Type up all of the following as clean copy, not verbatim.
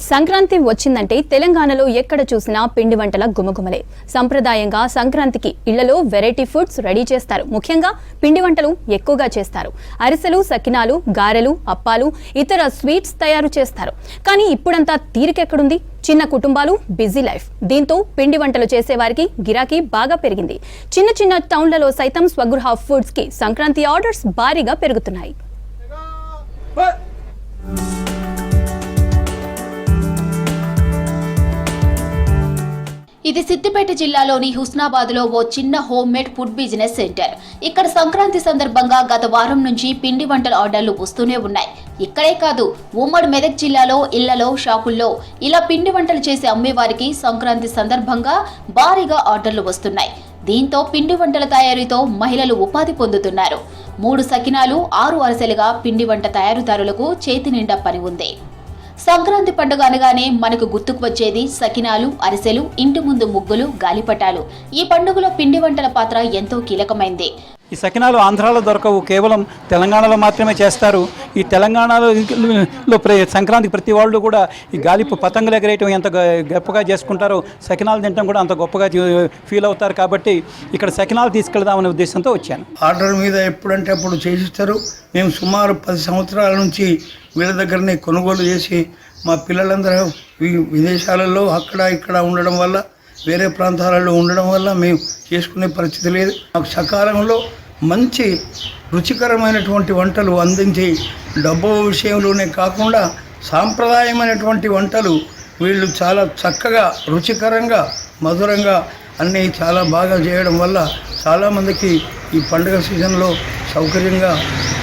సంక్రాంతి వచ్చిందంటే తెలంగాణలో ఎక్కడ చూసినా పిండి వంటల గుమగుమలే. సంప్రదాయంగా సంక్రాంతికి ఇళ్లలో వెరైటీ ఫుడ్స్ రెడీ చేస్తారు. ముఖ్యంగా పిండి వంటలు ఎక్కువగా చేస్తారు. అరిసెలు, సకినాలు, గారెలు, అప్పాలు, ఇతర స్వీట్స్ తయారు చేస్తారు. కానీ ఇప్పుడంతా తీరికెక్కడుంది? చిన్న కుటుంబాలు, బిజీ లైఫ్. దీంతో పిండి వంటలు చేసేవారికి గిరాకీ బాగా పెరిగింది. చిన్న చిన్న టౌన్లలో సైతం స్వగృహ ఫుడ్స్ కి సంక్రాంతి ఆర్డర్స్ భారీగా పెరుగుతున్నాయి. ఇది సిద్దిపేట జిల్లాలోని హుస్నాబాద్లో ఓ చిన్న home made food business centre. ఇక్కడ సంక్రాంతి సందర్భంగా గత వారం నుంచి పిండి వంటల ఆర్డర్లు వస్తూనే ఉన్నాయి. ఇక్కడే కాదు, ఉమ్మడి మెదక్ జిల్లాలో ఇళ్లలో, షాపుల్లో ఇలా పిండి వంటలు చేసి అమ్మేవారికి సంక్రాంతి సందర్భంగా భారీగా ఆర్డర్లు వస్తున్నాయి. దీంతో పిండి వంటల తయారీతో మహిళలు ఉపాధి పొందుతున్నారు. 3 సకినాలు, 6 అరిసెలుగా పిండి వంట తయారీదారులకు చేతి నిండా పని ఉంది. సంక్రాంతి పండుగ అనగానే మనకు గుర్తుకు వచ్చేది సకినాలు, అరిసెలు, ఇంటి ముందు ముగ్గులు, గాలిపటాలు. ఈ పండుగలో పిండి వంటల పాత్ర ఎంతో కీలకమైంది. ఈ సకినాలు ఆంధ్రాలో దొరకవు, కేవలం తెలంగాణలో మాత్రమే చేస్తారు. ఈ తెలంగాణలో సంక్రాంతికి ప్రతి వాళ్ళు కూడా ఈ గాలిపు పతంగులు ఎగరేయటం ఎంత గొప్పగా చేసుకుంటారో సకినాలు తినడం కూడా అంత గొప్పగా ఫీల్ అవుతారు. కాబట్టి ఇక్కడ సకినాలు తీసుకెళ్దామనే ఉద్దేశంతో వచ్చాను. ఆర్డర్ మీద ఎప్పుడంటే అప్పుడు చేసిస్తారు. మేము సుమారు 10 సంవత్సరాల నుంచి వీళ్ళ దగ్గరనే కొనుగోలు చేసి మా పిల్లలందరూ విదేశాలలో అక్కడ ఇక్కడ ఉండడం వల్ల, వేరే ప్రాంతాలలో ఉండడం వల్ల మేము చేసుకునే పరిస్థితి లేదు. మాకు సకాలంలో మంచి రుచికరమైనటువంటి వంటలు అందించి డబ్బు విషయంలోనే కాకుండా సాంప్రదాయమైనటువంటి వంటలు వీళ్ళు చాలా చక్కగా, రుచికరంగా, మధురంగా అన్నీ చాలా బాగా చేయడం వల్ల చాలామందికి ఈ పండుగ సీజన్లో సౌకర్యంగా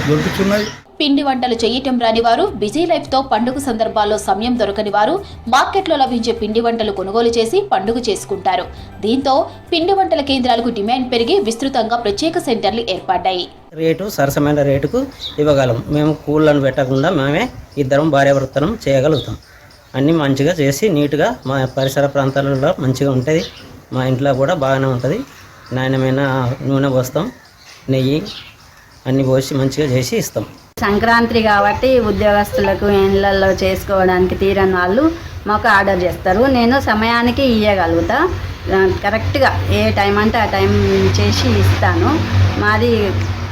దొరుకుతున్నాయి. పిండి వంటలు చేయటం రాని వారు, బిజీ లైఫ్ తో పండుగ సందర్భాల్లో సమయం దొరకని వారు మార్కెట్లో లభించే పిండి వంటలు కొనుగోలు చేసి పండుగ చేసుకుంటారు. దీంతో పిండి వంటల కేంద్రాలకు డిమాండ్ పెరిగి విస్తృతంగా ప్రత్యేక సెంటర్లు ఏర్పడ్డాయి. రేటు సరసమైన రేటుకు ఇవ్వగలం. మేము కూళ్ళను పెట్టకుండా మేమే ఇద్దరం భార్యాభర్తలం చేయగలుగుతాం. అన్నీ మంచిగా చేసి నీట్గా మా పరిసర ప్రాంతాలలో మంచిగా ఉంటుంది. మా ఇంట్లో కూడా బాగానే ఉంటుంది. నాణ్యమైన నూనె పోస్తాం, నెయ్యి అన్నీ పోసి మంచిగా చేసి ఇస్తాం. సంక్రాంతి కాబట్టి ఉద్యోగస్తులకు ఇళ్లలో చేసుకోవడానికి తీరని వాళ్ళు మాకు ఆర్డర్ చేస్తారు. నేను సమయానికి ఇవ్వగలుగుతా. కరెక్ట్గా ఏ టైం అంటే ఆ టైం చేసి ఇస్తాను. మాది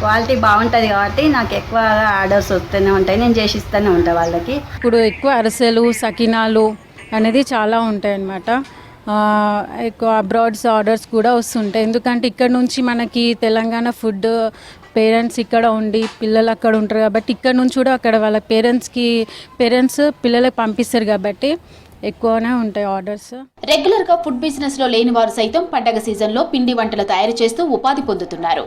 క్వాలిటీ బాగుంటుంది కాబట్టి నాకు ఎక్కువగా ఆర్డర్స్ వస్తూనే ఉంటాయి. నేను చేసి ఇస్తూనే ఉంటాను వాళ్ళకి. ఇప్పుడు ఎక్కువ అరిసెలు, సకినాలు అనేది చాలా ఉంటాయి అన్నమాట. ఎక్కువ అబ్రాడ్స్ ఆర్డర్స్ కూడా వస్తుంటాయి. ఎందుకంటే ఇక్కడ నుంచి మనకి తెలంగాణ ఫుడ్ పేరెంట్స్ ఇక్కడ ఉండి పిల్లలు అక్కడ ఉంటారు కాబట్టి ఇక్కడ నుంచి కూడా అక్కడ వాళ్ళ పేరెంట్స్ పిల్లలకు పంపిస్తారు కాబట్టి ఎక్కువనే ఉంటాయి ఆర్డర్స్. రెగ్యులర్ గా ఫుడ్ బిజినెస్ లో లేని వారు సైతం పండగ సీజన్ లో పిండి వంటలు తయారు చేస్తూ ఉపాధి పొందుతున్నారు.